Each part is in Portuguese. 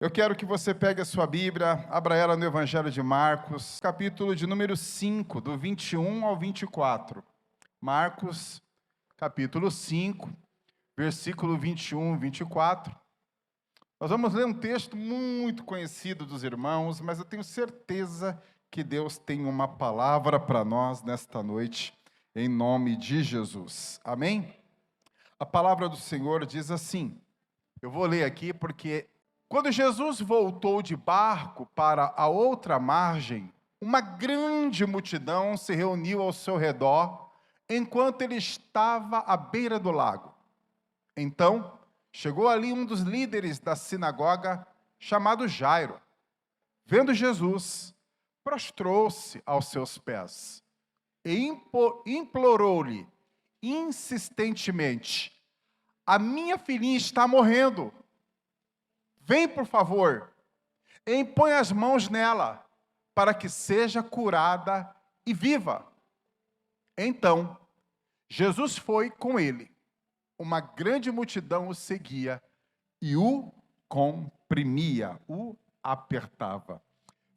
Eu quero que você pegue a sua Bíblia, abra ela no Evangelho de Marcos, capítulo de número 5, do 21 ao 24. Marcos, capítulo 5, versículo 21 e 24. Nós vamos ler um texto muito conhecido dos irmãos, mas eu tenho certeza que Deus tem uma palavra para nós nesta noite, em nome de Jesus. Amém? A palavra do Senhor diz assim, eu vou ler aqui porque quando Jesus voltou de barco para a outra margem, uma grande multidão se reuniu ao seu redor, enquanto ele estava à beira do lago. Então, chegou ali um dos líderes da sinagoga, chamado Jairo. Vendo Jesus, prostrou-se aos seus pés e implorou-lhe insistentemente: a minha filhinha está morrendo. Vem, por favor, e impõe as mãos nela, para que seja curada e viva. Então, Jesus foi com ele. Uma grande multidão o seguia e o comprimia, o apertava.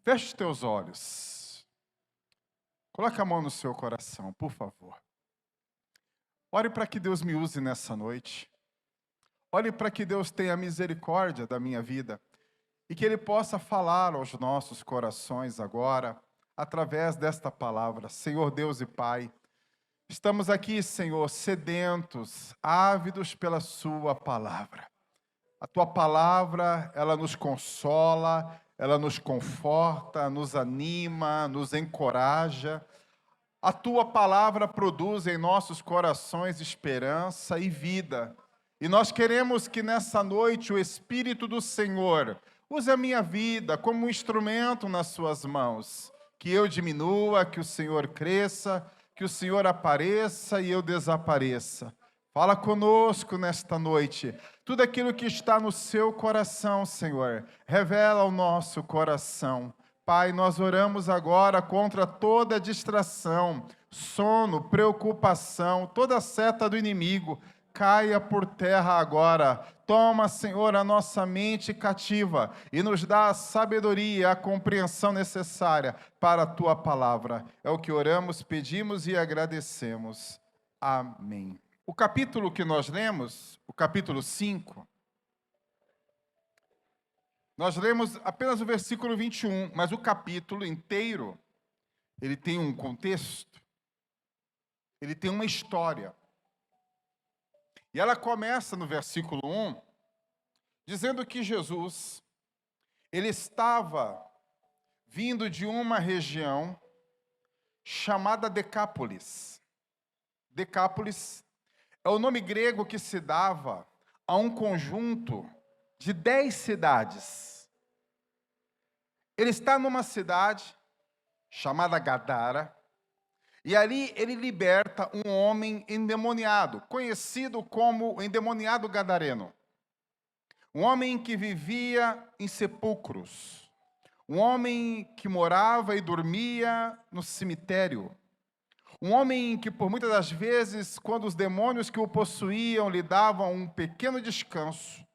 Feche os teus olhos. Coloque a mão no seu coração, por favor. Ore para que Deus me use nessa noite. Ore para que Deus tenha misericórdia da minha vida e que Ele possa falar aos nossos corações agora, através desta palavra. Senhor Deus e Pai, estamos aqui, Senhor, sedentos, ávidos pela Sua palavra. A Tua palavra, ela nos consola, ela nos conforta, nos anima, nos encoraja. A Tua palavra produz em nossos corações esperança e vida. E nós queremos que nessa noite o Espírito do Senhor use a minha vida como um instrumento nas suas mãos. Que eu diminua, que o Senhor cresça, que o Senhor apareça e eu desapareça. Fala conosco nesta noite. Tudo aquilo que está no seu coração, Senhor, revela ao nosso coração. Pai, nós oramos agora contra toda distração, sono, preocupação, toda seta do inimigo. Caia por terra agora. Toma, Senhor, a nossa mente cativa e nos dá a sabedoria, a compreensão necessária para a Tua palavra. É o que oramos, pedimos e agradecemos. Amém. O capítulo que nós lemos, o capítulo 5, nós lemos apenas o versículo 21, mas o capítulo inteiro, ele tem um contexto, ele tem uma história. E ela começa no versículo 1, dizendo que Jesus, ele estava vindo de uma região chamada Decápolis. Decápolis é o nome grego que se dava a um conjunto de 10 cidades. Ele está numa cidade chamada Gadara, e ali ele liberta um homem endemoniado, conhecido como o endemoniado gadareno. Um homem que vivia em sepulcros. Um homem que morava e dormia no cemitério. Um homem que, por muitas das vezes, quando os demônios que o possuíam lhe davam um pequeno descanso,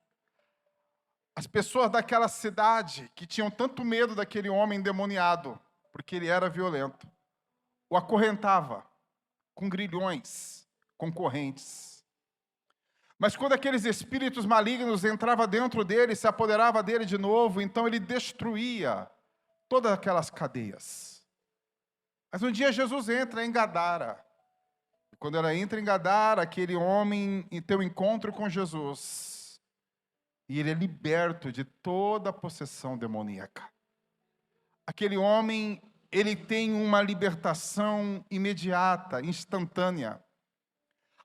as pessoas daquela cidade, que tinham tanto medo daquele homem endemoniado, porque ele era violento, o acorrentava com grilhões, com correntes. Mas quando aqueles espíritos malignos entravam dentro dele, se apoderava dele de novo, então ele destruía todas aquelas cadeias. Mas um dia Jesus entra em Gadara. E quando ela entra em Gadara, aquele homem tem um encontro com Jesus. E ele é liberto de toda a possessão demoníaca. Aquele homem, ele tem uma libertação imediata, instantânea.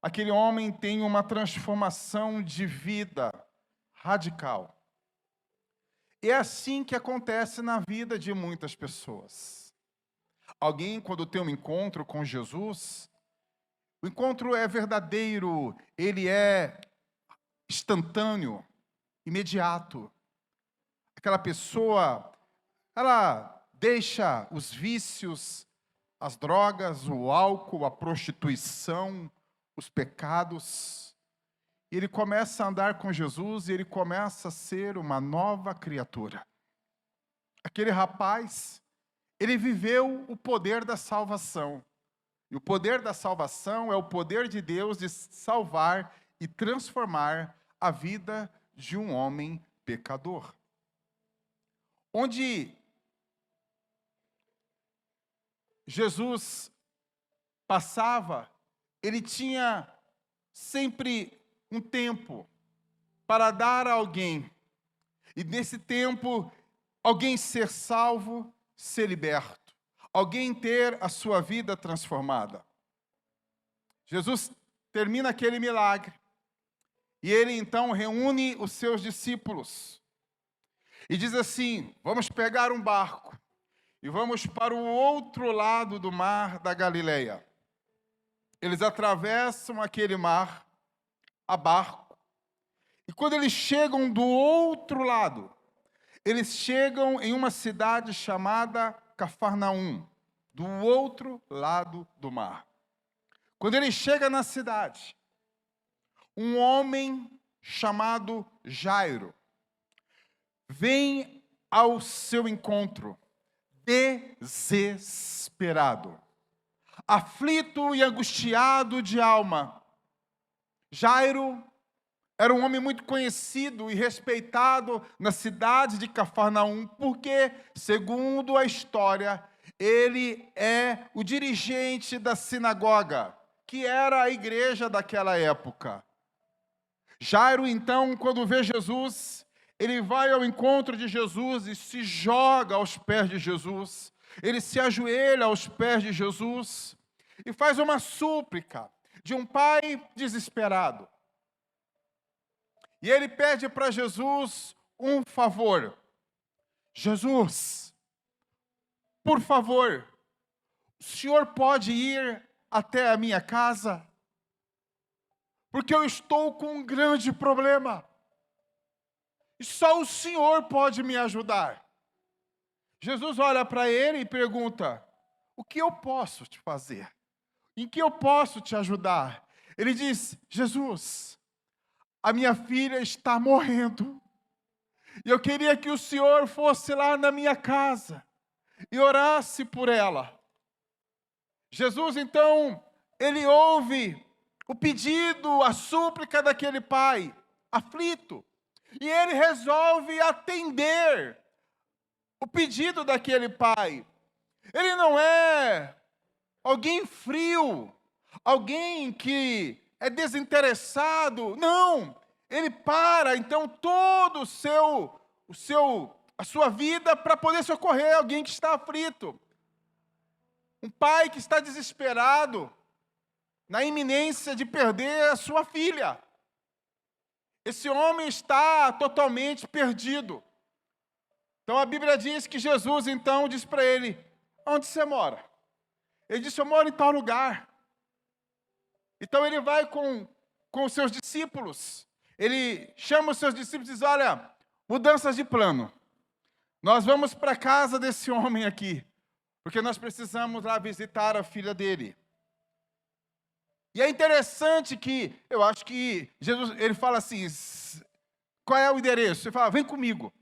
Aquele homem tem uma transformação de vida radical. E é assim que acontece na vida de muitas pessoas. Alguém, quando tem um encontro com Jesus, o encontro é verdadeiro, ele é instantâneo, imediato. Aquela pessoa, ela deixa os vícios, as drogas, o álcool, a prostituição, os pecados, E ele começa a andar com Jesus e ele começa a ser uma nova criatura. Aquele rapaz, ele viveu o poder da salvação. E o poder da salvação é o poder de Deus de salvar e transformar a vida de um homem pecador. Onde Jesus passava, ele tinha sempre um tempo para dar a alguém. E nesse tempo, alguém ser salvo, ser liberto. Alguém ter a sua vida transformada. Jesus termina aquele milagre. E ele então reúne os seus discípulos. E diz assim: vamos pegar um barco e vamos para o outro lado do mar da Galileia. Eles atravessam aquele mar a barco. E quando eles chegam do outro lado, eles chegam em uma cidade chamada Cafarnaum, do outro lado do mar. Quando ele chega na cidade, um homem chamado Jairo vem ao seu encontro, desesperado, aflito e angustiado de alma. Jairo era um homem muito conhecido e respeitado na cidade de Cafarnaum, porque, segundo a história, ele é o dirigente da sinagoga, que era a igreja daquela época. Jairo, então, quando vê Jesus, ele vai ao encontro de Jesus e se joga aos pés de Jesus. Ele se ajoelha aos pés de Jesus e faz uma súplica de um pai desesperado. E ele pede para Jesus um favor. Jesus, por favor, o senhor pode ir até a minha casa? Porque eu estou com um grande problema. E só o Senhor pode me ajudar. Jesus olha para ele e pergunta: o que eu posso te fazer? Em que eu posso te ajudar? Ele diz: Jesus, a minha filha está morrendo. E eu queria que o Senhor fosse lá na minha casa e orasse por ela. Jesus, então, ele ouve o pedido, a súplica daquele pai, aflito. E ele resolve atender o pedido daquele pai. Ele não é alguém frio, alguém que é desinteressado. Não, ele para, então, todo a sua vida para poder socorrer alguém que está aflito. Um pai que está desesperado, na iminência de perder a sua filha. Esse homem está totalmente perdido. Então a Bíblia diz que Jesus então diz para ele: onde você mora? Ele disse: eu moro em tal lugar. Então ele vai com os seus discípulos. Ele chama os seus discípulos e diz: olha, mudanças de plano. Nós vamos para a casa desse homem aqui, porque nós precisamos lá visitar a filha dele. E é interessante que, eu acho que Jesus, ele fala assim: qual é o endereço? Ele fala: vem comigo,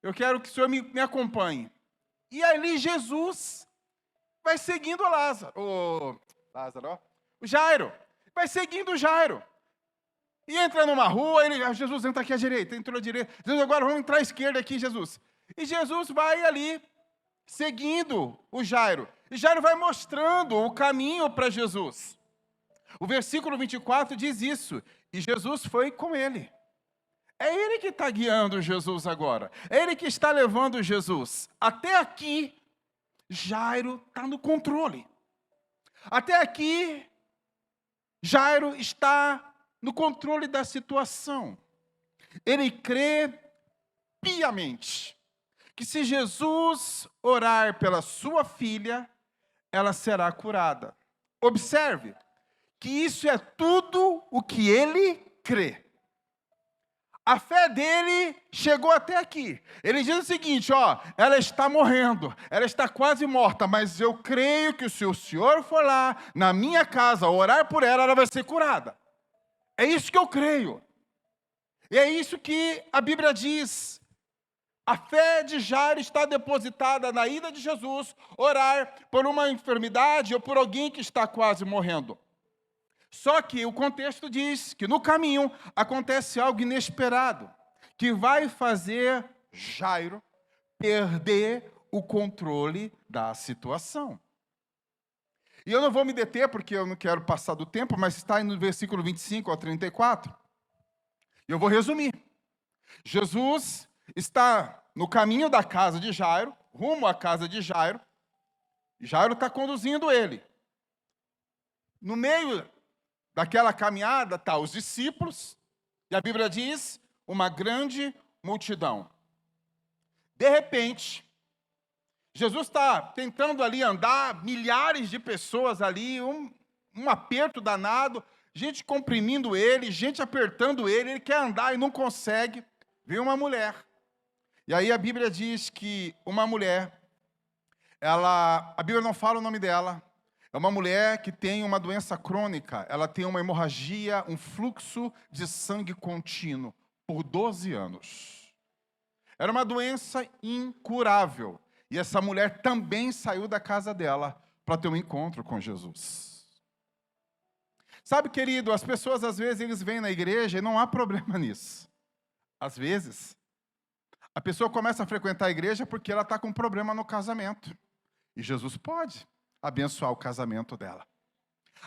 eu quero que o senhor me acompanhe. E ali Jesus vai seguindo o Jairo, vai seguindo o Jairo. E entra numa rua, Jesus entra aqui à direita, entrou à direita. Jesus, agora vamos entrar à esquerda aqui, Jesus. E Jesus vai ali, seguindo o Jairo. E Jairo vai mostrando o caminho para Jesus. O versículo 24 diz isso: e Jesus foi com ele. É ele que está guiando Jesus agora. É ele que está levando Jesus. Até aqui, Jairo está no controle. Até aqui, Jairo está no controle da situação. Ele crê piamente que se Jesus orar pela sua filha, ela será curada. Observe que isso é tudo o que ele crê. A fé dele chegou até aqui. Ele diz o seguinte: ela está morrendo, ela está quase morta, mas eu creio que se o senhor for lá na minha casa orar por ela, ela vai ser curada. É isso que eu creio. E é isso que a Bíblia diz. A fé de Jairo está depositada na ida de Jesus orar por uma enfermidade ou por alguém que está quase morrendo. Só que o contexto diz que no caminho acontece algo inesperado, que vai fazer Jairo perder o controle da situação. E eu não vou me deter, porque eu não quero passar do tempo, mas está aí no versículo 25 ao 34. E eu vou resumir. Jesus está no caminho da casa de Jairo, rumo à casa de Jairo. Jairo está conduzindo ele. No meio daquela caminhada está os discípulos, e a Bíblia diz, uma grande multidão. De repente, Jesus está tentando ali andar, milhares de pessoas ali, um aperto danado, gente comprimindo ele, gente apertando ele quer andar e não consegue. Vem uma mulher. E aí a Bíblia diz que uma mulher, a Bíblia não fala o nome dela, é uma mulher que tem uma doença crônica, ela tem uma hemorragia, um fluxo de sangue contínuo por 12 anos. Era uma doença incurável. E essa mulher também saiu da casa dela para ter um encontro com Jesus. Sabe, querido, as pessoas às vezes eles vêm na igreja e não há problema nisso. Às vezes, a pessoa começa a frequentar a igreja porque ela está com um problema no casamento. E Jesus pode abençoar o casamento dela.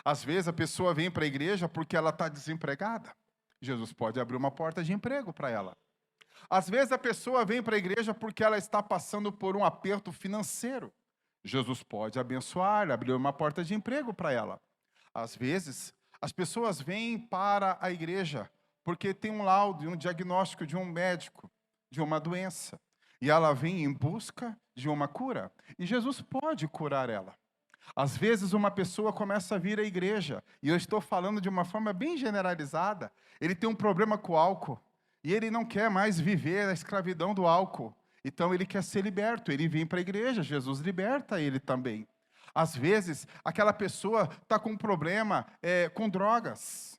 Às vezes a pessoa vem para a igreja porque ela está desempregada. Jesus pode abrir uma porta de emprego para ela. Às vezes a pessoa vem para a igreja porque ela está passando por um aperto financeiro. Jesus pode abençoar, abrir uma porta de emprego para ela. Às vezes, as pessoas vêm para a igreja porque tem um laudo, um diagnóstico de um médico, de uma doença. E ela vem em busca de uma cura. E Jesus pode curar ela. Às vezes uma pessoa começa a vir à igreja, e eu estou falando de uma forma bem generalizada, ele tem um problema com o álcool. E ele não quer mais viver a escravidão do álcool. Então ele quer ser liberto. Ele vem para a igreja, Jesus liberta ele também. Às vezes, aquela pessoa está com um problema com drogas.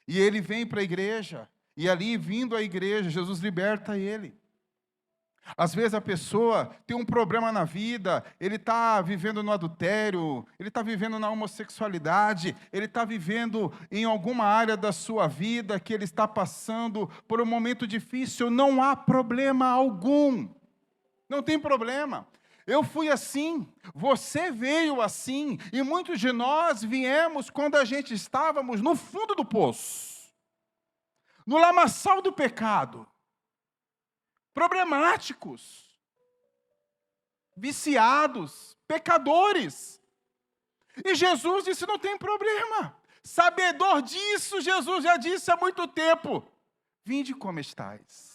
E ele vem para a igreja. E ali, vindo à igreja, Jesus liberta ele. Às vezes a pessoa tem um problema na vida, ele está vivendo no adultério, ele está vivendo na homossexualidade, ele está vivendo em alguma área da sua vida que ele está passando por um momento difícil. Não há problema algum. Não tem problema. Eu fui assim, você veio assim, e muitos de nós viemos quando a gente estávamos no fundo do poço, no lamaçal do pecado. Problemáticos, viciados, pecadores. E Jesus disse, não tem problema. Sabedor disso, Jesus já disse há muito tempo. Vinde como estáis.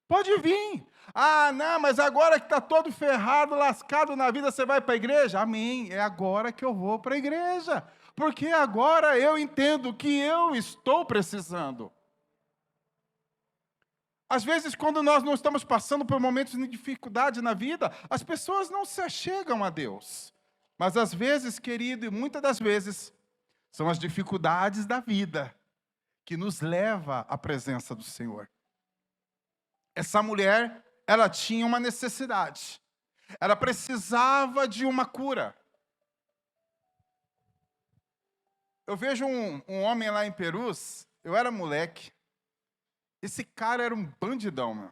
Pode vir. Ah, não, mas agora que está todo ferrado, lascado na vida, você vai para a igreja? Amém, é agora que eu vou para a igreja. Porque agora eu entendo que eu estou precisando. Às vezes, quando nós não estamos passando por momentos de dificuldade na vida, as pessoas não se achegam a Deus. Mas às vezes, querido, e muitas das vezes, são as dificuldades da vida que nos leva à presença do Senhor. Essa mulher, ela tinha uma necessidade. Ela precisava de uma cura. Eu vejo um homem lá em Perus, eu era moleque. Esse cara era um bandidão, meu.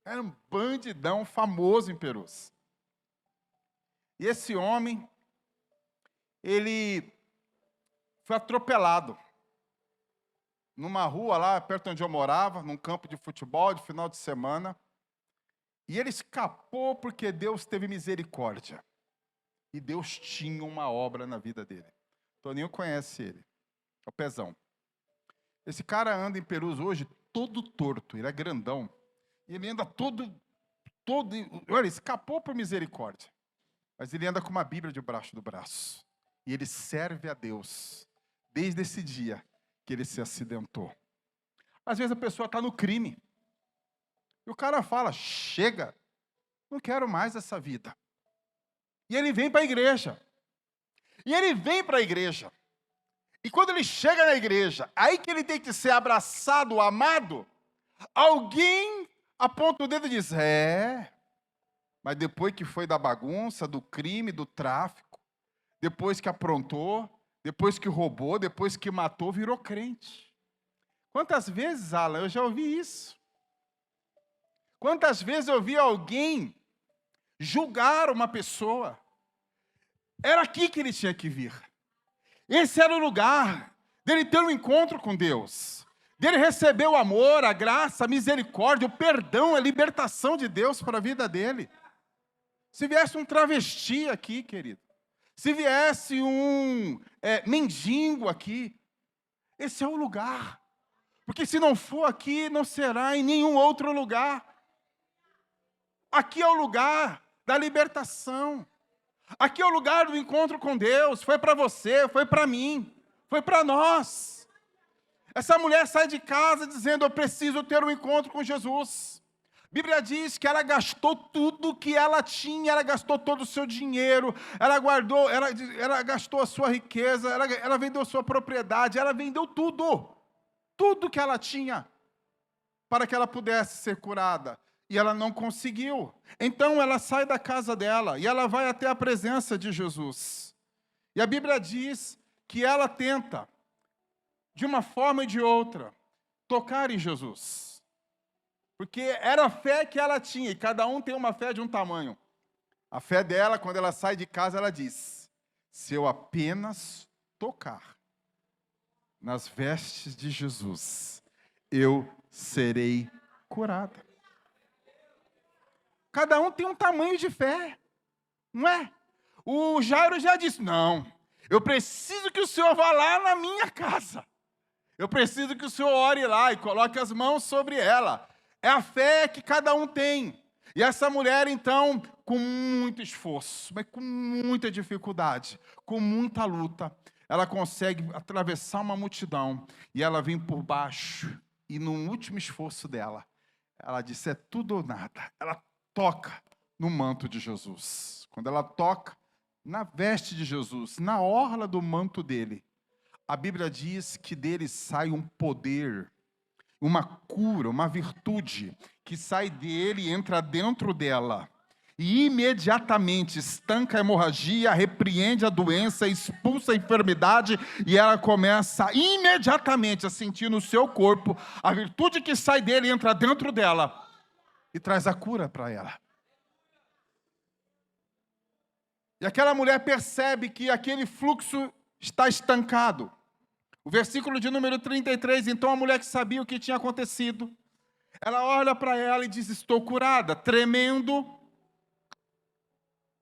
Era um bandidão famoso em Perus. E esse homem, ele foi atropelado numa rua lá perto onde eu morava, num campo de futebol de final de semana. E ele escapou porque Deus teve misericórdia. E Deus tinha uma obra na vida dele. Toninho conhece ele. É o Pezão. Esse cara anda em Perus hoje todo torto, ele é grandão. E ele anda todo, olha, escapou por misericórdia. Mas ele anda com uma Bíblia debaixo do braço. E ele serve a Deus desde esse dia que ele se acidentou. Às vezes a pessoa está no crime. E o cara fala, chega, não quero mais essa vida. E ele vem para a igreja. E ele vem para a igreja. E quando ele chega na igreja, aí que ele tem que ser abraçado, amado, alguém aponta o dedo e diz, mas depois que foi da bagunça, do crime, do tráfico, depois que aprontou, depois que roubou, depois que matou, virou crente. Quantas vezes, Alan, eu já ouvi isso? Quantas vezes eu vi alguém julgar uma pessoa? Era aqui que ele tinha que vir. Esse era o lugar dele ter um encontro com Deus, dele receber o amor, a graça, a misericórdia, o perdão, a libertação de Deus para a vida dele. Se viesse um travesti aqui, querido, se viesse um mendigo aqui, esse é o lugar. Porque se não for aqui, não será em nenhum outro lugar. Aqui é o lugar da libertação. Aqui é o lugar do encontro com Deus. Foi para você, foi para mim, foi para nós. Essa mulher sai de casa dizendo, eu preciso ter um encontro com Jesus. A Bíblia diz que ela gastou tudo que ela tinha, ela gastou todo o seu dinheiro, ela guardou, ela gastou a sua riqueza, ela vendeu a sua propriedade, ela vendeu tudo que ela tinha, para que ela pudesse ser curada. E ela não conseguiu. Então ela sai da casa dela e ela vai até a presença de Jesus. E a Bíblia diz que ela tenta, de uma forma e de outra, tocar em Jesus. Porque era a fé que ela tinha, e cada um tem uma fé de um tamanho. A fé dela, quando ela sai de casa, ela diz, se eu apenas tocar nas vestes de Jesus, eu serei curada. Cada um tem um tamanho de fé, não é? O Jairo já disse, não, eu preciso que o Senhor vá lá na minha casa. Eu preciso que o Senhor ore lá e coloque as mãos sobre ela. É a fé que cada um tem. E essa mulher, então, com muito esforço, mas com muita dificuldade, com muita luta, ela consegue atravessar uma multidão e ela vem por baixo. E no último esforço dela, ela disse, é tudo ou nada. Ela toca no manto de Jesus. Quando ela toca na veste de Jesus, na orla do manto dele, a Bíblia diz que dele sai um poder, uma cura, uma virtude, que sai dele e entra dentro dela. E imediatamente estanca a hemorragia, repreende a doença, expulsa a enfermidade, e ela começa imediatamente a sentir no seu corpo a virtude que sai dele e entra dentro dela e traz a cura para ela. E aquela mulher percebe que aquele fluxo está estancado. O versículo de número 33, então a mulher que sabia o que tinha acontecido, ela olha para ela e diz, estou curada. Tremendo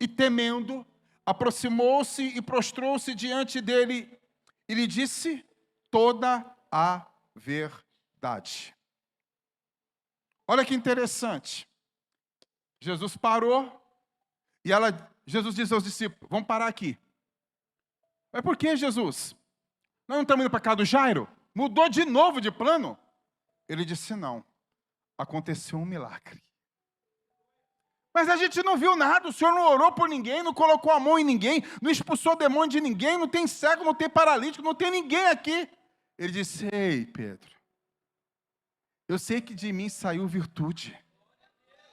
e temendo, aproximou-se e prostrou-se diante dele e lhe disse toda a verdade. Olha que interessante. Jesus parou e Jesus disse aos discípulos, vamos parar aqui. Mas por que, Jesus? Nós não estamos indo para cá do Jairo? Mudou de novo de plano? Ele disse, não. Aconteceu um milagre. Mas a gente não viu nada, o Senhor não orou por ninguém, não colocou a mão em ninguém, não expulsou demônio de ninguém, não tem cego, não tem paralítico, não tem ninguém aqui. Ele disse, ei, Pedro, eu sei que de mim saiu virtude.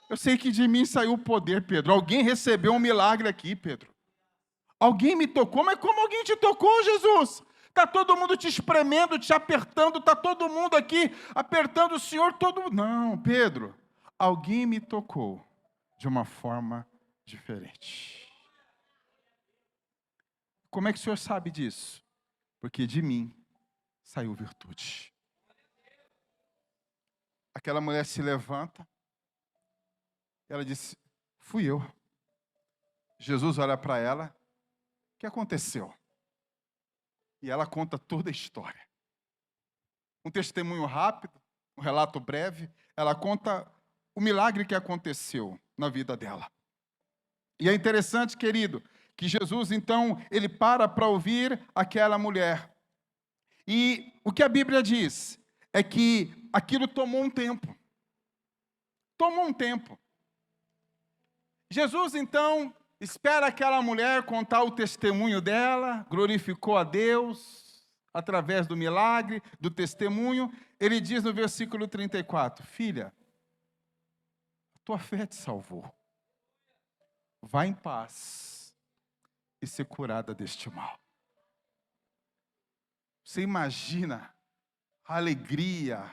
Eu sei que de mim saiu o poder, Pedro. Alguém recebeu um milagre aqui, Pedro. Alguém me tocou, mas como alguém te tocou, Jesus? Está todo mundo te espremendo, te apertando, está todo mundo aqui apertando o Senhor, todo... Não, Pedro, alguém me tocou de uma forma diferente. Como é que o Senhor sabe disso? Porque de mim saiu virtude. Aquela mulher se levanta, ela disse, fui eu. Jesus olha para ela, o que aconteceu? E ela conta toda a história. Um testemunho rápido, um relato breve, ela conta o milagre que aconteceu na vida dela. E é interessante, querido, que Jesus, então, ele para ouvir aquela mulher. E o que a Bíblia diz é que aquilo tomou um tempo. Tomou um tempo. Jesus, então, espera aquela mulher contar o testemunho dela, glorificou a Deus, através do milagre, do testemunho. Ele diz no versículo 34, filha, tua fé te salvou. Vá em paz e ser curada deste mal. Você imagina a alegria,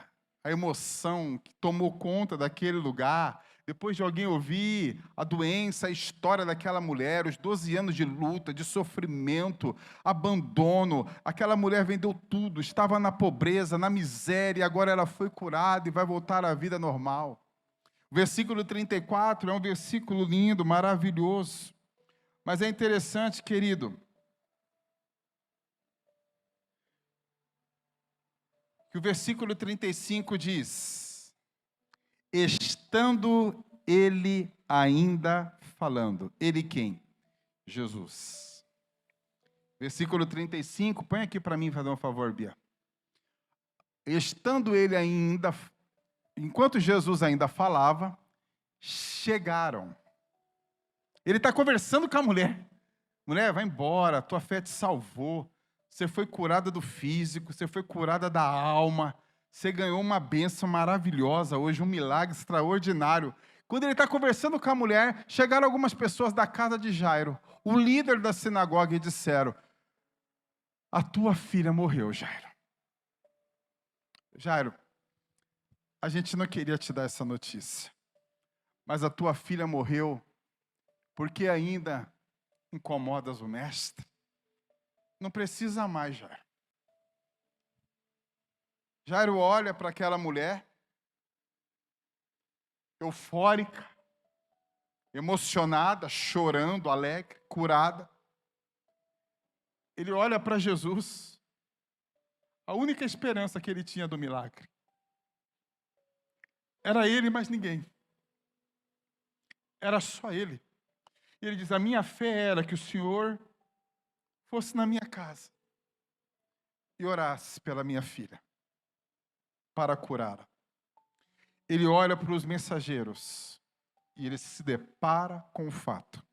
a emoção que tomou conta daquele lugar, depois de alguém ouvir a doença, a história daquela mulher, os 12 anos de luta, de sofrimento, abandono. Aquela mulher vendeu tudo, estava na pobreza, na miséria, agora ela foi curada e vai voltar à vida normal. O versículo 34 é um versículo lindo, maravilhoso. Mas é interessante, querido, que o versículo 35 diz: estando ele ainda falando. Ele quem? Jesus. Versículo 35, põe aqui para mim, fazer um favor, Bia. Estando ele ainda, enquanto Jesus ainda falava, chegaram. Ele está conversando com a mulher. Mulher, vai embora, tua fé te salvou. Você foi curada do físico, você foi curada da alma. Você ganhou uma bênção maravilhosa hoje, um milagre extraordinário. Quando ele está conversando com a mulher, chegaram algumas pessoas da casa de Jairo, o líder da sinagoga, e disseram: a tua filha morreu, Jairo. Jairo, a gente não queria te dar essa notícia, mas a tua filha morreu porque ainda incomodas o mestre. Não precisa mais, Jairo. Jairo olha para aquela mulher, eufórica, emocionada, chorando, alegre, curada. Ele olha para Jesus, a única esperança que ele tinha do milagre. Era ele, mais ninguém. Era só ele. E ele diz: a minha fé era que o Senhor fosse na minha casa e orasse pela minha filha, para curá-la. Ele olha para os mensageiros e ele se depara com o fato.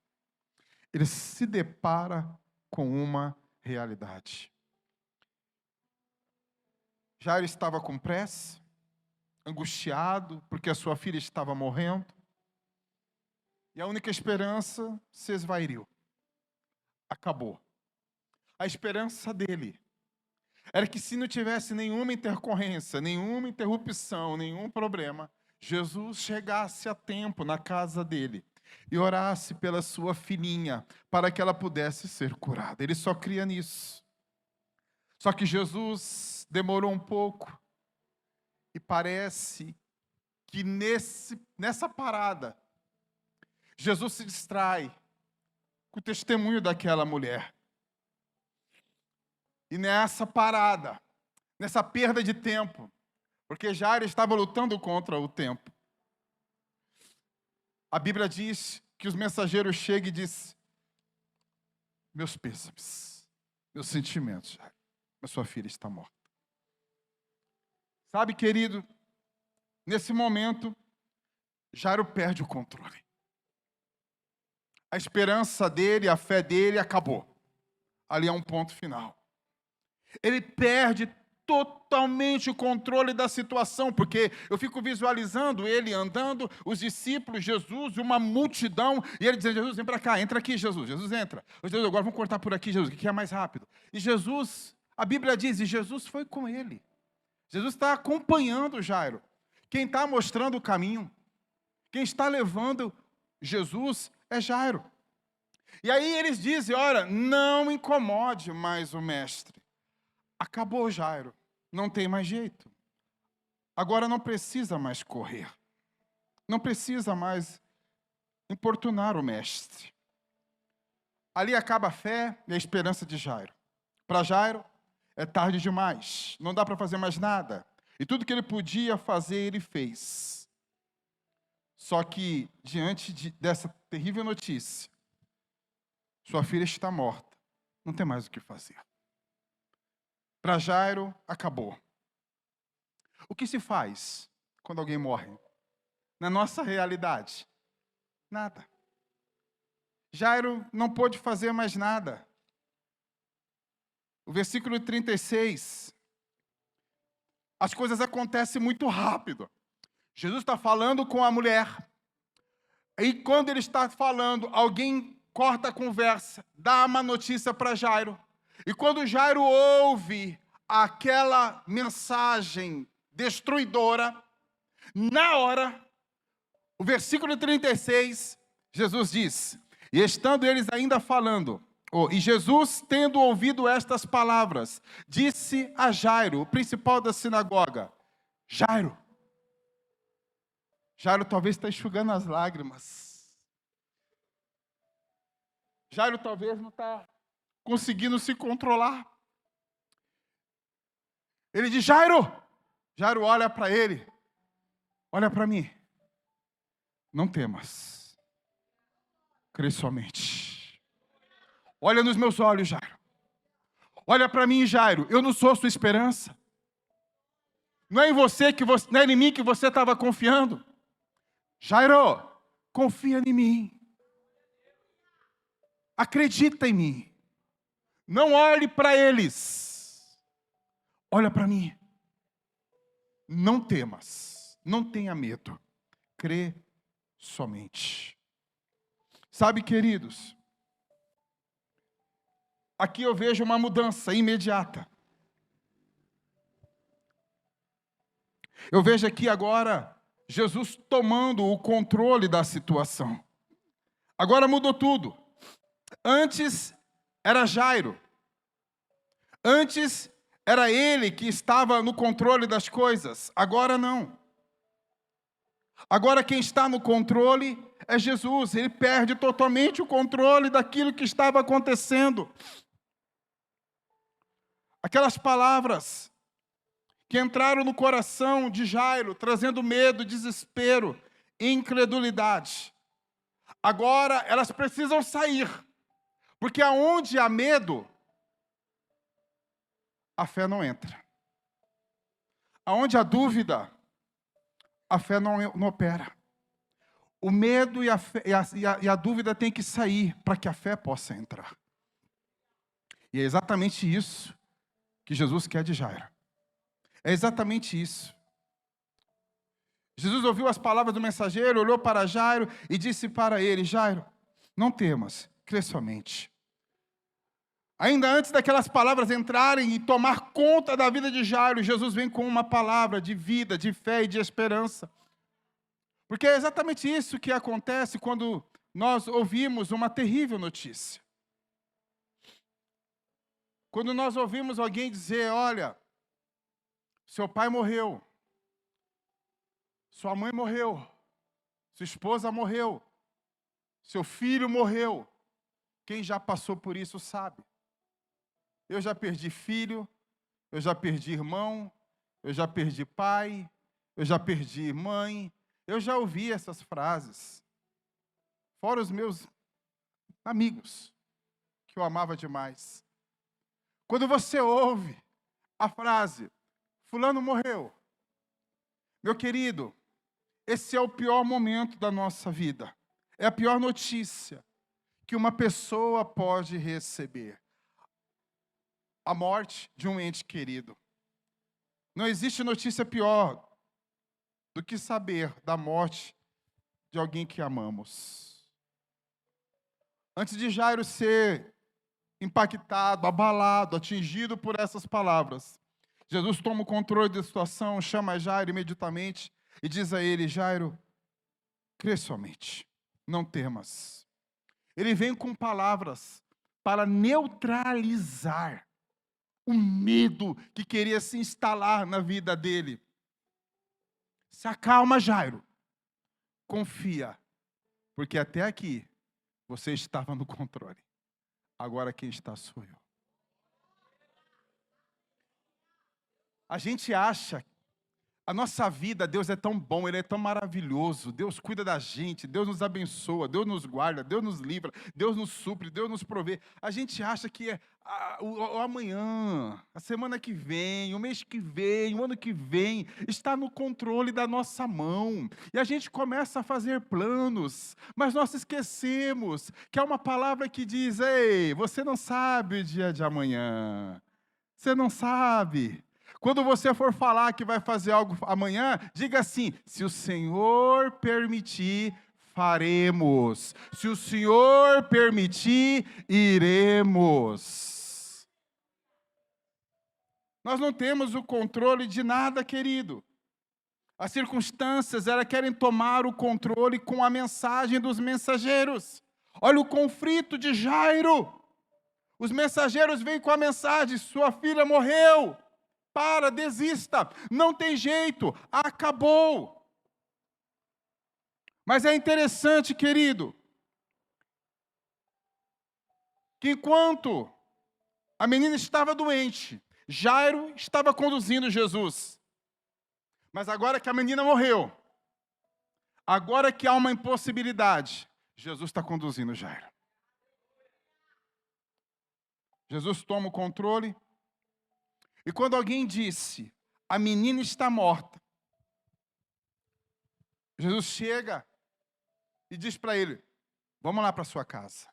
Ele se depara com uma realidade. Jairo estava com pressa, angustiado, porque a sua filha estava morrendo. E a única esperança se esvairiu. Acabou. A esperança dele era que, se não tivesse nenhuma intercorrência, nenhuma interrupção, nenhum problema, Jesus chegasse a tempo na casa dele e orasse pela sua filhinha, para que ela pudesse ser curada. Ele só cria nisso. Só que Jesus demorou um pouco, e parece que nessa parada, Jesus se distrai com o testemunho daquela mulher. E nessa parada, nessa perda de tempo, porque Jairo estava lutando contra o tempo, a Bíblia diz que os mensageiros chegam e dizem: meus pêsames, meus sentimentos, Jairo, a sua filha está morta. Sabe, querido, nesse momento, Jairo perde o controle. A esperança dele, a fé dele acabou. Ali é um ponto final. Ele perde totalmente o controle da situação, porque eu fico visualizando ele andando, os discípulos, Jesus, uma multidão, e ele dizendo: Jesus, vem para cá, entra aqui, Jesus. Jesus entra. Jesus, agora vamos cortar por aqui, Jesus, que é mais rápido. E Jesus, a Bíblia diz, e Jesus foi com ele. Jesus está acompanhando Jairo. Quem está mostrando o caminho, quem está levando Jesus é Jairo. E aí eles dizem: olha, não incomode mais o mestre. Acabou, Jairo, não tem mais jeito. Agora não precisa mais correr. Não precisa mais importunar o mestre. Ali acaba a fé e a esperança de Jairo. Para Jairo, é tarde demais. Não dá para fazer mais nada. E tudo que ele podia fazer, ele fez. Só que, diante dessa terrível notícia, sua filha está morta. Não tem mais o que fazer. Para Jairo, acabou. O que se faz quando alguém morre? Na nossa realidade, nada. Jairo não pôde fazer mais nada. o versículo 36, as coisas acontecem muito rápido. Jesus está falando com a mulher, e quando ele está falando, alguém corta a conversa, dá uma notícia para Jairo. E quando Jairo ouve aquela mensagem destruidora, na hora, o versículo 36, Jesus diz: e estando eles ainda falando, e Jesus, tendo ouvido estas palavras, disse a Jairo, o principal da sinagoga: Jairo talvez está enxugando as lágrimas. Jairo talvez não está conseguindo se controlar. Ele diz: Jairo olha para ele, olha para mim, não temas, crê somente. Olha nos meus olhos, Jairo. Olha para mim, Jairo, eu não sou sua esperança. Não é em você não é em mim que você estava confiando. Jairo, confia em mim. Acredita em mim. Não olhe para eles. Olha para mim. Não temas. Não tenha medo. Crê somente. Sabe, queridos, aqui eu vejo uma mudança imediata. Eu vejo aqui agora Jesus tomando o controle da situação. Agora mudou tudo. Antes era Jairo. Antes era ele que estava no controle das coisas. Agora não. Agora quem está no controle é Jesus. Ele perde totalmente o controle daquilo que estava acontecendo. Aquelas palavras que entraram no coração de Jairo, trazendo medo, desespero, incredulidade. Agora elas precisam sair, porque aonde há medo, a fé não entra. Aonde há dúvida, a fé não opera. O medo e a dúvida tem que sair para que a fé possa entrar. E é exatamente isso que Jesus quer de Jairo. É exatamente isso. Jesus ouviu as palavras do mensageiro, olhou para Jairo e disse para ele: Jairo, não temas, crê somente. Ainda antes daquelas palavras entrarem e tomar conta da vida de Jairo, Jesus vem com uma palavra de vida, de fé e de esperança. Porque é exatamente isso que acontece quando nós ouvimos uma terrível notícia. Quando nós ouvimos alguém dizer: olha, seu pai morreu, sua mãe morreu, sua esposa morreu, seu filho morreu. Quem já passou por isso sabe. Eu já perdi filho, eu já perdi irmão, eu já perdi pai, eu já perdi mãe. Eu já ouvi essas frases. Fora os meus amigos, que eu amava demais. Quando você ouve a frase: fulano morreu. Meu querido, esse é o pior momento da nossa vida. É a pior notícia que uma pessoa pode receber. A morte de um ente querido. Não existe notícia pior do que saber da morte de alguém que amamos. Antes de Jairo ser impactado, abalado, atingido por essas palavras, Jesus toma o controle da situação, chama Jairo imediatamente e diz a ele: Jairo, crê somente, não temas. Ele vem com palavras para neutralizar o medo que queria se instalar na vida dele. Se acalma, Jairo. Confia, porque até aqui você estava no controle. Agora quem está sou eu. A gente acha, a nossa vida, Deus é tão bom, Ele é tão maravilhoso, Deus cuida da gente, Deus nos abençoa, Deus nos guarda, Deus nos livra, Deus nos supre, Deus nos provê. A gente acha que é o amanhã, a semana que vem, o mês que vem, o ano que vem, está no controle da nossa mão. E a gente começa a fazer planos, mas nós esquecemos que há uma palavra que diz: ei, você não sabe o dia de amanhã. Você não sabe. Quando você for falar que vai fazer algo amanhã, diga assim: se o Senhor permitir, faremos. Se o Senhor permitir, iremos. Nós não temos o controle de nada, querido. As circunstâncias, elas querem tomar o controle com a mensagem dos mensageiros. Olha o conflito de Jairo. Os mensageiros vêm com a mensagem: sua filha morreu. Para, desista, não tem jeito, acabou. Mas é interessante, querido, que enquanto a menina estava doente, Jairo estava conduzindo Jesus. Mas agora que a menina morreu, agora que há uma impossibilidade, Jesus está conduzindo Jairo. Jesus toma o controle. E quando alguém disse: a menina está morta, Jesus chega e diz para ele: vamos lá para sua casa.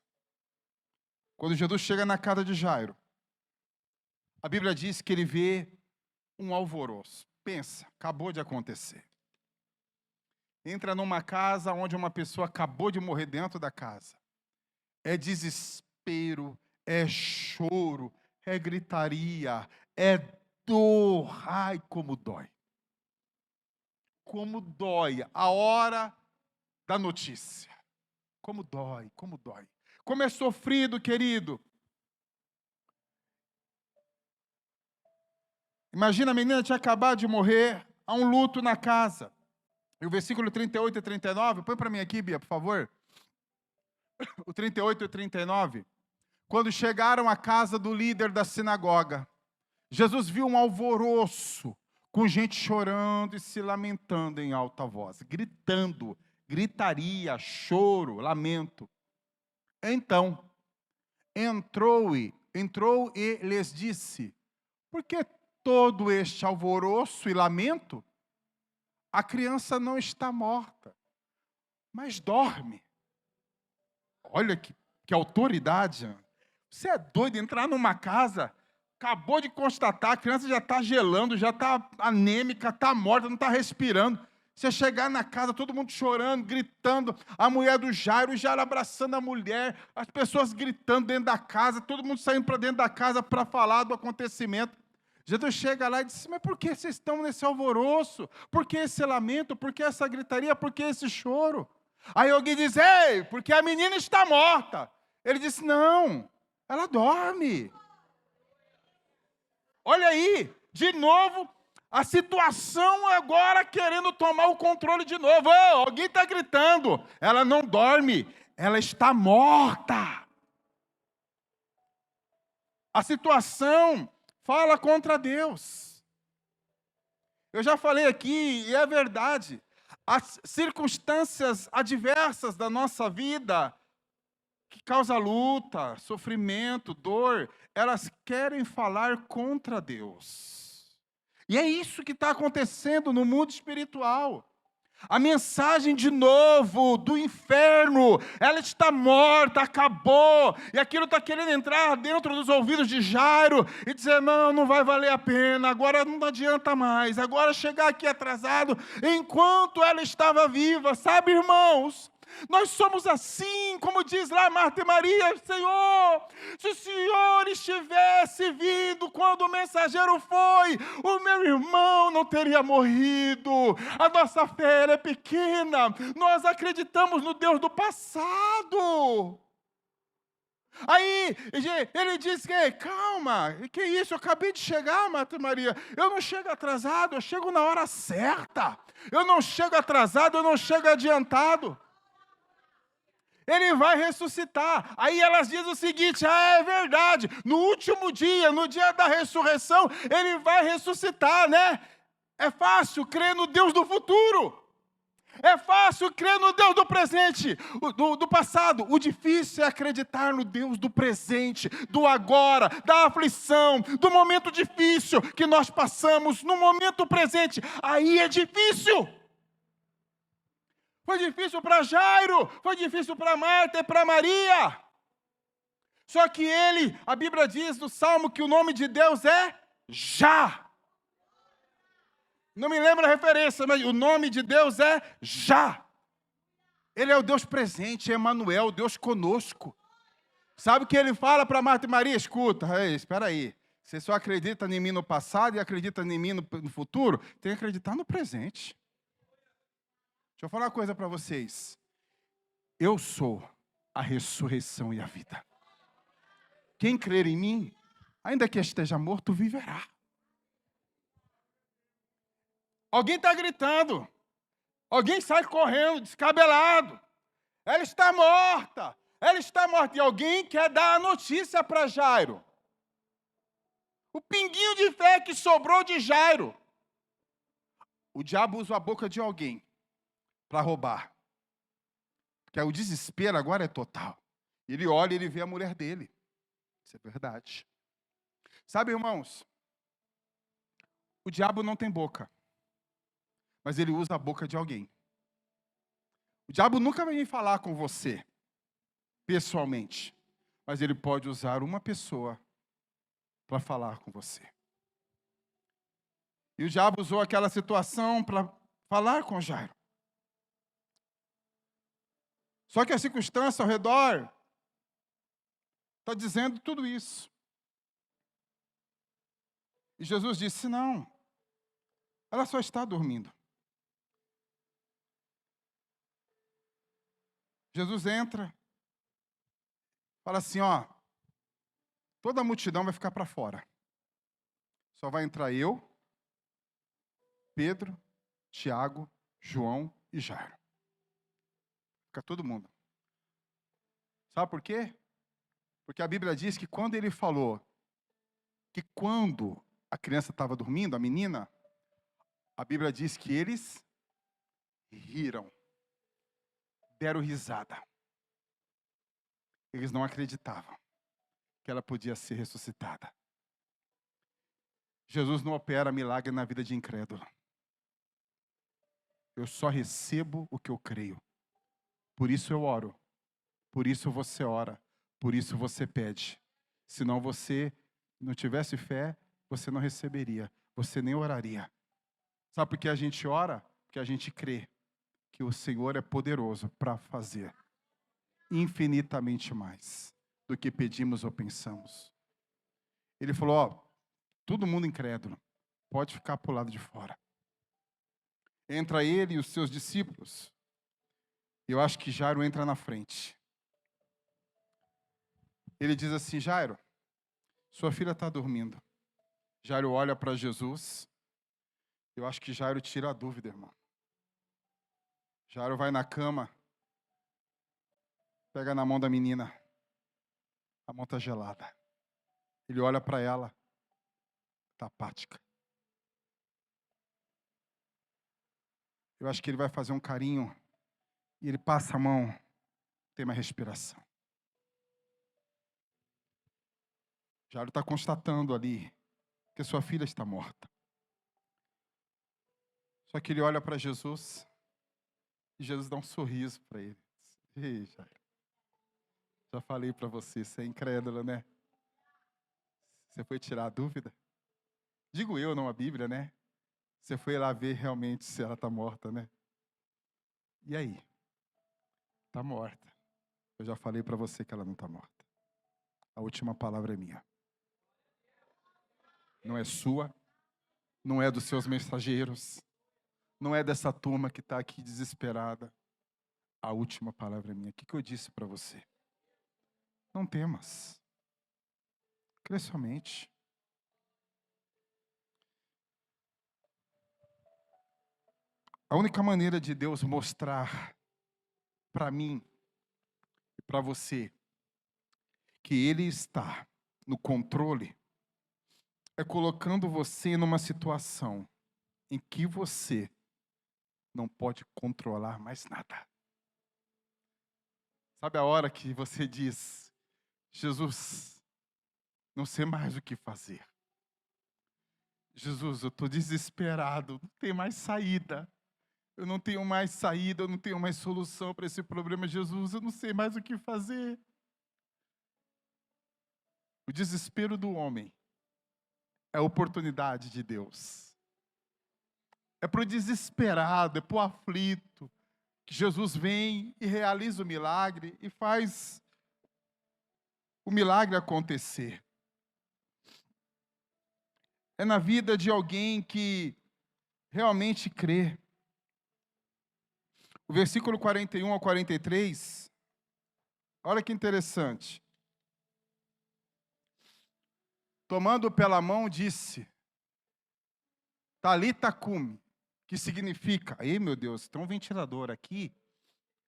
Quando Jesus chega na casa de Jairo, a Bíblia diz que ele vê um alvoroço. Pensa, acabou de acontecer. Entra numa casa onde uma pessoa acabou de morrer dentro da casa. É desespero, é choro, é gritaria, é dor. Ai, como dói. Como dói a hora da notícia. Como dói, como dói. Como é sofrido, querido. Imagina, a menina tinha acabado de morrer, há um luto na casa. E o versículo 38 e 39, põe para mim aqui, Bia, por favor. O 38 e 39. Quando chegaram à casa do líder da sinagoga, Jesus viu um alvoroço, com gente chorando e se lamentando em alta voz, gritando, gritaria, choro, lamento. Então, entrou e lhes disse: por que todo este alvoroço e lamento? A criança não está morta, mas dorme. Olha que autoridade. Você é doido entrar numa casa, acabou de constatar, a criança já está gelando, já está anêmica, está morta, não está respirando. Você chegar na casa, todo mundo chorando, gritando, a mulher do Jairo, o Jairo abraçando a mulher, as pessoas gritando dentro da casa, todo mundo saindo para dentro da casa para falar do acontecimento. Jesus chega lá e diz: mas por que vocês estão nesse alvoroço? Por que esse lamento? Por que essa gritaria? Por que esse choro? Aí alguém diz: ei, porque a menina está morta. Ele disse: não, ela dorme. Olha aí, de novo, a situação agora querendo tomar o controle de novo. Oh, alguém está gritando. Ela não dorme, ela está morta. A situação fala contra Deus. Eu já falei aqui, e é verdade. As circunstâncias adversas da nossa vida, que causa luta, sofrimento, dor, elas querem falar contra Deus. E é isso que está acontecendo no mundo espiritual. A mensagem de novo do inferno, ela está morta, acabou, e aquilo está querendo entrar dentro dos ouvidos de Jairo e dizer: não, não vai valer a pena, agora não adianta mais, agora chegar aqui atrasado, enquanto ela estava viva. Sabe, irmãos, nós somos assim, como diz lá Marta e Maria: Senhor, se o Senhor estivesse vindo quando o mensageiro foi, o meu irmão não teria morrido. A nossa fé é pequena, nós acreditamos no Deus do passado. Aí ele diz que, calma, que isso, eu acabei de chegar, Marta e Maria, eu não chego atrasado, eu chego na hora certa, eu não chego atrasado, eu não chego adiantado. Ele vai ressuscitar. Aí elas dizem o seguinte: é verdade, no último dia, no dia da ressurreição, ele vai ressuscitar, né? É fácil crer no Deus do futuro. É fácil crer no Deus do presente, do passado. O difícil é acreditar no Deus do presente, do agora, da aflição, do momento difícil que nós passamos, no momento presente. Aí é difícil. Foi difícil para Jairo, foi difícil para Marta e para Maria. Só que a Bíblia diz no Salmo que o nome de Deus é já. Não me lembro a referência, mas o nome de Deus é já. Ele é o Deus presente, Emanuel, o Deus conosco. Sabe o que ele fala para Marta e Maria? Escuta, espera aí. Você só acredita em mim no passado e acredita em mim no futuro? Tem que acreditar no presente. Deixa eu falar uma coisa para vocês. Eu sou a ressurreição e a vida. Quem crer em mim, ainda que esteja morto, viverá. Alguém está gritando. Alguém sai correndo, descabelado. Ela está morta. Ela está morta. E alguém quer dar a notícia para Jairo. O pinguinho de fé que sobrou de Jairo. O diabo usa a boca de alguém para roubar. Porque o desespero agora é total. Ele olha e ele vê a mulher dele. Isso é verdade. Sabe, irmãos? O diabo não tem boca. Mas ele usa a boca de alguém. O diabo nunca vai vir falar com você, pessoalmente. Mas ele pode usar uma pessoa para falar com você. E o diabo usou aquela situação para falar com Jairo. Só que a circunstância ao redor está dizendo tudo isso. E Jesus disse, não, ela só está dormindo. Jesus entra, fala assim, ó, toda a multidão vai ficar para fora. Só vai entrar eu, Pedro, Tiago, João e Jairo. Fica todo mundo. Sabe por quê? Porque a Bíblia diz que quando ele falou que quando a criança estava dormindo, a menina, a Bíblia diz que eles riram. Deram risada. Eles não acreditavam que ela podia ser ressuscitada. Jesus não opera milagre na vida de incrédulo. Eu só recebo o que eu creio. Por isso eu oro. Por isso você ora. Por isso você pede. Senão você não tivesse fé, você não receberia. Você nem oraria. Sabe por que a gente ora? Porque a gente crê que o Senhor é poderoso para fazer infinitamente mais do que pedimos ou pensamos. Ele falou, ó, todo mundo incrédulo, pode ficar para o lado de fora. Entra ele e os seus discípulos. Eu acho que Jairo entra na frente. Ele diz assim, Jairo, sua filha está dormindo. Jairo olha para Jesus. Eu acho que Jairo tira a dúvida, irmão. Jairo vai na cama, pega na mão da menina. A mão está gelada. Ele olha para ela, está apática. Eu acho que ele vai fazer um carinho e ele passa a mão, tem uma respiração. Jairo está constatando ali que sua filha está morta. Só que ele olha para Jesus e Jesus dá um sorriso para ele. Ei, Jairo, já falei para você é incrédulo, né? Você foi tirar a dúvida? Digo eu, não a Bíblia, né? Você foi lá ver realmente se ela está morta, né? E aí? Está morta. Eu já falei para você que ela não está morta. A última palavra é minha. Não é sua, não é dos seus mensageiros, não é dessa turma que está aqui desesperada. A última palavra é minha. O que eu disse para você? Não temas. Crê somente. A única maneira de Deus mostrar para mim e para você que Ele está no controle é colocando você numa situação em que você não pode controlar mais nada. Sabe a hora que você diz, Jesus, não sei mais o que fazer. Jesus, eu estou desesperado, não tem mais saída. Eu não tenho mais saída, eu não tenho mais solução para esse problema. Jesus, eu não sei mais o que fazer. O desespero do homem é oportunidade de Deus. É para o desesperado, é para o aflito, que Jesus vem e realiza o milagre e faz o milagre acontecer. É na vida de alguém que realmente crê. O versículo 41 ao 43, olha que interessante. Tomando pela mão, disse, Talita cumi, que significa, aí meu Deus, tem um ventilador aqui.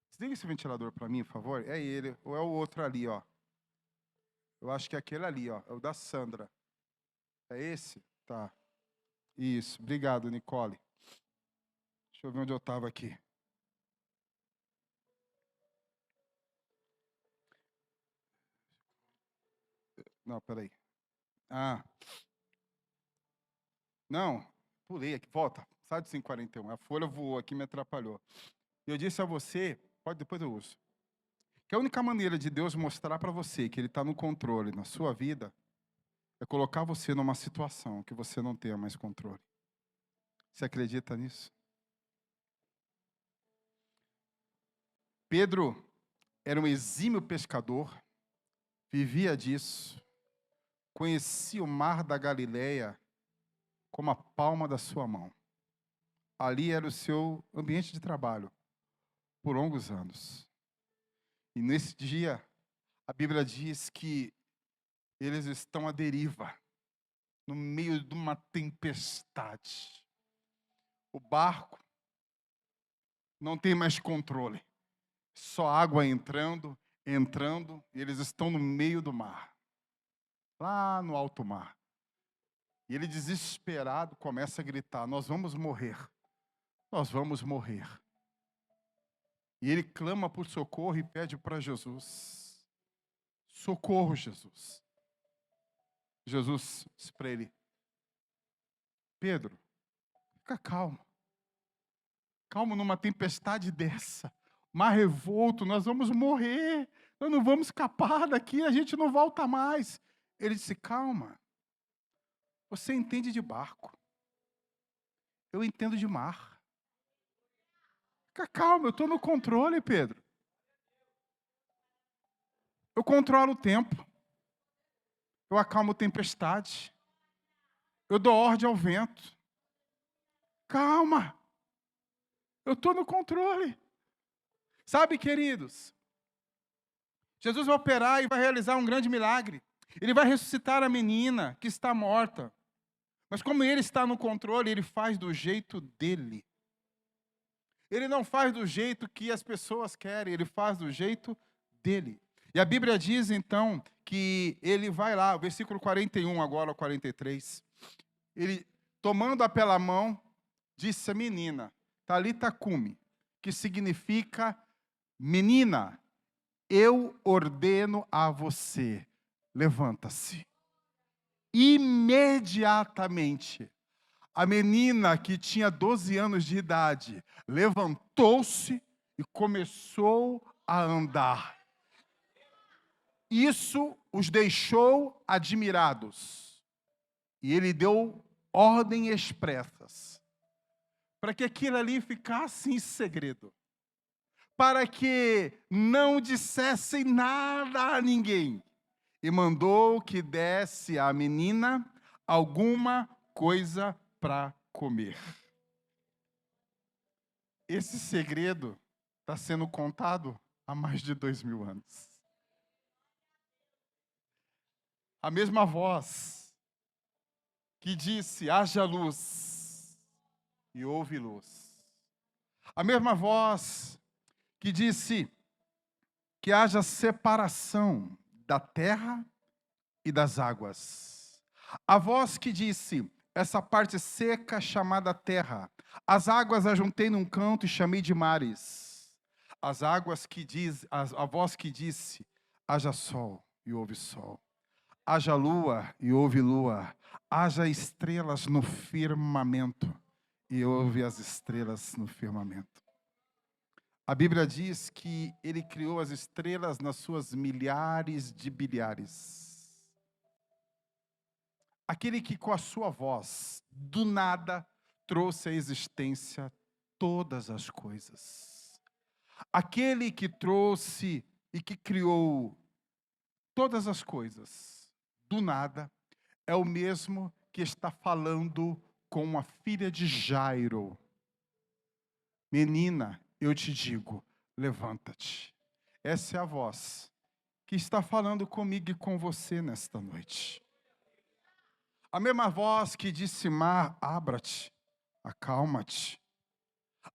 Desliga esse ventilador para mim, por favor. É ele, ou é o outro ali, ó. Eu acho que é aquele ali, ó, é o da Sandra. É esse? Tá. Isso, obrigado, Nicole. Deixa eu ver onde eu estava aqui. Não, peraí. Ah. Não, pulei aqui. Volta. Sai do 541. A folha voou aqui e me atrapalhou. E eu disse a você, pode depois eu uso, que a única maneira de Deus mostrar para você que Ele está no controle na sua vida é colocar você numa situação que você não tenha mais controle. Você acredita nisso? Pedro era um exímio pescador, vivia disso, conhecia o mar da Galileia como a palma da sua mão. Ali era o seu ambiente de trabalho, por longos anos. E nesse dia, a Bíblia diz que eles estão à deriva, no meio de uma tempestade. O barco não tem mais controle. Só água entrando, e eles estão no meio do mar. Lá no alto mar. E ele, desesperado, começa a gritar, nós vamos morrer. Nós vamos morrer. E ele clama por socorro e pede para Jesus. Socorro, Jesus. Jesus disse para ele, Pedro, fica calmo. Calmo numa tempestade dessa. Mar revolto, nós vamos morrer. Nós não vamos escapar daqui, a gente não volta mais. Ele disse, calma. Você entende de barco. Eu entendo de mar. Fica calmo, eu estou no controle, Pedro. Eu controlo o tempo. Eu acalmo tempestade. Eu dou ordem ao vento. Calma. Eu estou no controle. Sabe, queridos, Jesus vai operar e vai realizar um grande milagre. Ele vai ressuscitar a menina que está morta. Mas como ele está no controle, ele faz do jeito dele. Ele não faz do jeito que as pessoas querem, ele faz do jeito dele. E a Bíblia diz, então, que ele vai lá, versículo 41, agora 43. Ele, tomando-a pela mão, disse a menina, Talita cumi, que significa, menina, eu ordeno a você, levanta-se. Imediatamente, a menina que tinha 12 anos de idade levantou-se e começou a andar. Isso os deixou admirados. E ele deu ordem expressas para que aquilo ali ficasse em segredo, para que não dissessem nada a ninguém. E mandou que desse à menina alguma coisa para comer. Esse segredo está sendo contado há mais de 2000 anos. A mesma voz que disse, haja luz, e houve luz. A mesma voz que disse que haja separação da terra e das águas. A voz que disse, essa parte seca chamada terra, as águas ajuntei num canto e chamei de mares. As águas que diz, a voz que disse, haja sol e houve sol. Haja lua e houve lua. Haja estrelas no firmamento e houve as estrelas no firmamento. A Bíblia diz que ele criou as estrelas nas suas milhares de bilhares. Aquele que com a sua voz, do nada, trouxe à existência todas as coisas. Aquele que trouxe e que criou todas as coisas, do nada, é o mesmo que está falando com a filha de Jairo. Menina, eu te digo, levanta-te. Essa é a voz que está falando comigo e com você nesta noite. A mesma voz que disse, mar, abra-te, acalma-te.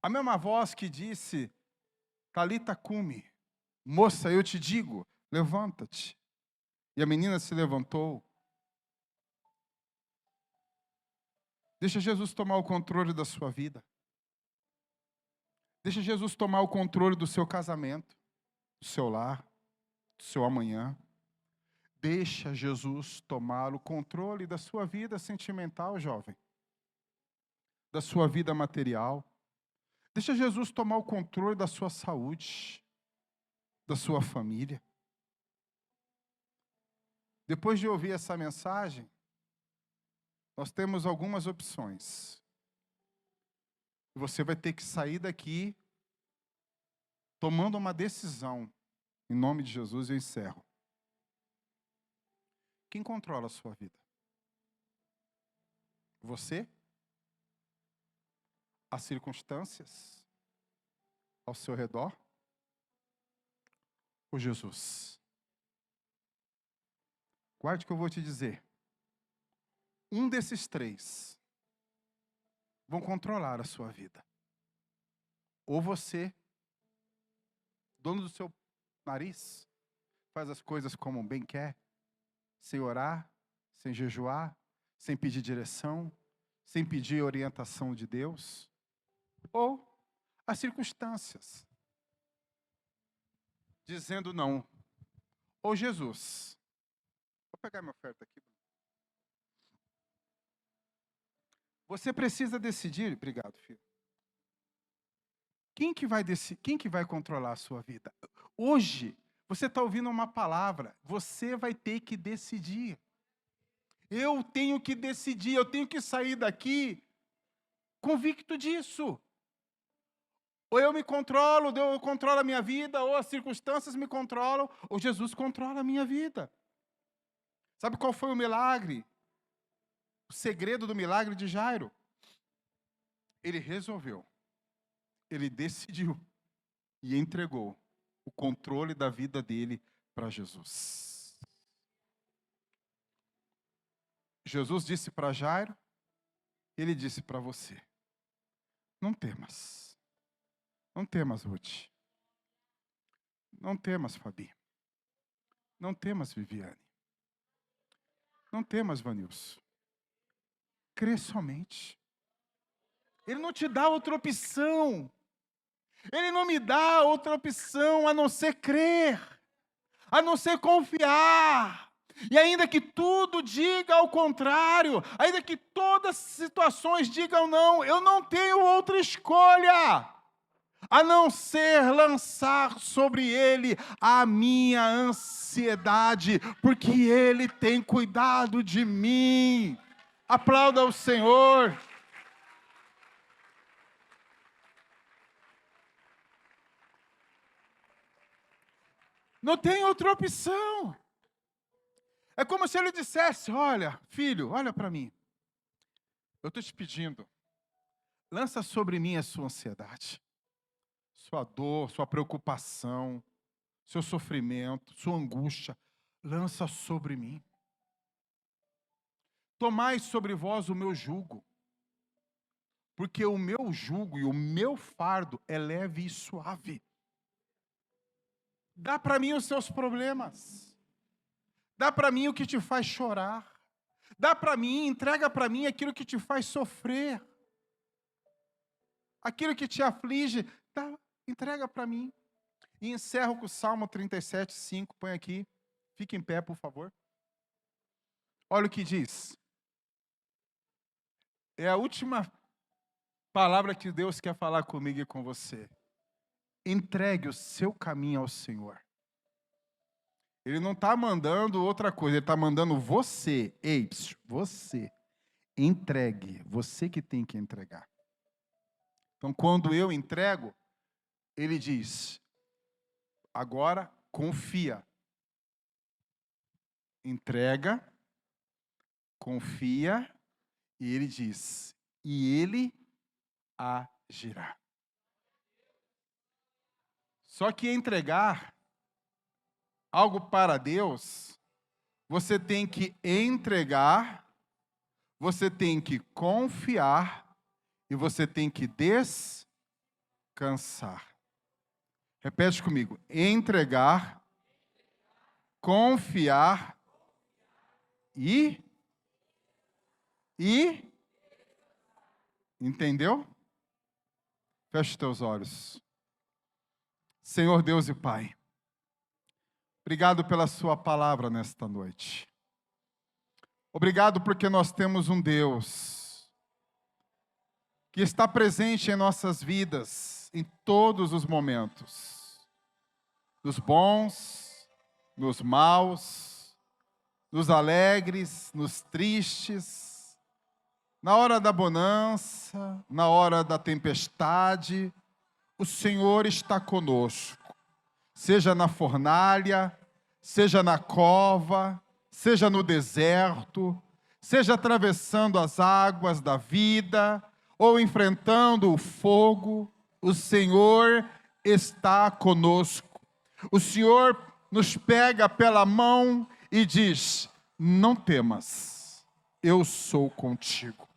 A mesma voz que disse, Talita cumi, moça, eu te digo, levanta-te. E a menina se levantou. Deixa Jesus tomar o controle da sua vida. Deixa Jesus tomar o controle do seu casamento, do seu lar, do seu amanhã. Deixa Jesus tomar o controle da sua vida sentimental, jovem. Da sua vida material. Deixa Jesus tomar o controle da sua saúde, da sua família. Depois de ouvir essa mensagem, nós temos algumas opções. Você vai ter que sair daqui tomando uma decisão. Em nome de Jesus, eu encerro. Quem controla a sua vida? Você? As circunstâncias ao seu redor? Ou Jesus? Guarde o que eu vou te dizer. Um desses três vão controlar a sua vida. Ou você, dono do seu nariz, faz as coisas como bem quer, sem orar, sem jejuar, sem pedir direção, sem pedir orientação de Deus. Ou as circunstâncias, dizendo não. Ou Jesus. Vou pegar minha oferta aqui. Você precisa decidir, obrigado, filho. Quem que vai controlar a sua vida? Hoje, você está ouvindo uma palavra, você vai ter que decidir. Eu tenho que decidir, eu tenho que sair daqui convicto disso. Ou eu me controlo, eu controlo a minha vida, ou as circunstâncias me controlam, ou Jesus controla a minha vida. Sabe qual foi o milagre? O segredo do milagre de Jairo? Ele resolveu, ele decidiu e entregou o controle da vida dele para Jesus. Jesus disse para Jairo, ele disse para você, não temas. Não temas, Ruth. Não temas, Fabi. Não temas, Viviane. Não temas, Vanilson. Crê somente. Ele não te dá outra opção. Ele não me dá outra opção a não ser crer, a não ser confiar. E ainda que tudo diga ao contrário, ainda que todas as situações digam não, eu não tenho outra escolha a não ser lançar sobre ele a minha ansiedade, porque ele tem cuidado de mim. Aplauda o Senhor. Não tem outra opção. É como se ele dissesse, olha, filho, olha para mim. Eu estou te pedindo, lança sobre mim a sua ansiedade, sua dor, sua preocupação, seu sofrimento, sua angústia, lança sobre mim. Tomai sobre vós o meu jugo, porque o meu jugo e o meu fardo é leve e suave. Dá para mim os seus problemas. Dá para mim o que te faz chorar. Dá para mim, entrega para mim aquilo que te faz sofrer. Aquilo que te aflige, entrega para mim. E encerro com o Salmo 37, 5. Põe aqui. Fique em pé, por favor. Olha o que diz. É a última palavra que Deus quer falar comigo e com você. Entregue o seu caminho ao Senhor. Ele não está mandando outra coisa, ele está mandando você. Ei, você. Entregue. Você que tem que entregar. Então, quando eu entrego, ele diz, agora confia. Entrega, confia, e ele diz, e ele agirá. Só que entregar algo para Deus, você tem que entregar, você tem que confiar e você tem que descansar. Repete comigo. Entregar, confiar e entendeu? Feche os teus olhos. Senhor Deus e Pai, obrigado pela sua palavra nesta noite. Obrigado porque nós temos um Deus que está presente em nossas vidas em todos os momentos. Nos bons, nos maus, nos alegres, nos tristes, na hora da bonança, na hora da tempestade, o Senhor está conosco. Seja na fornalha, seja na cova, seja no deserto, seja atravessando as águas da vida, ou enfrentando o fogo, o Senhor está conosco. O Senhor nos pega pela mão e diz, não temas, eu sou contigo.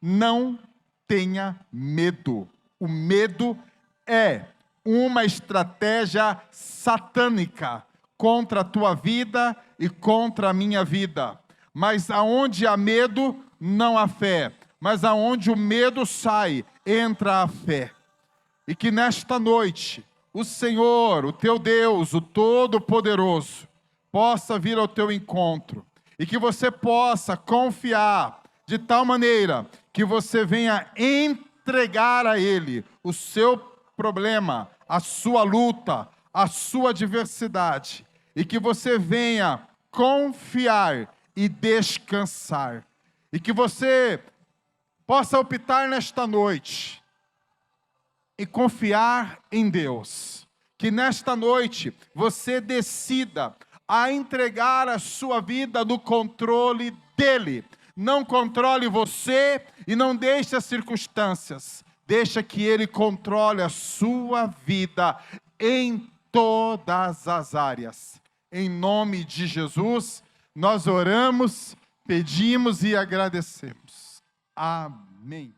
Não tenha medo. O medo é uma estratégia satânica contra a tua vida e contra a minha vida. Mas aonde há medo, não há fé. Mas aonde o medo sai, entra a fé. E que nesta noite, o Senhor, o teu Deus, o Todo-Poderoso, possa vir ao teu encontro. E que você possa confiar de tal maneira que você venha entregar a Ele o seu problema, a sua luta, a sua adversidade. E que você venha confiar e descansar. E que você possa optar nesta noite e confiar em Deus. Que nesta noite você decida a entregar a sua vida no controle dEle. Não controle você e não deixe as circunstâncias. Deixa que Ele controle a sua vida em todas as áreas. Em nome de Jesus, nós oramos, pedimos e agradecemos. Amém.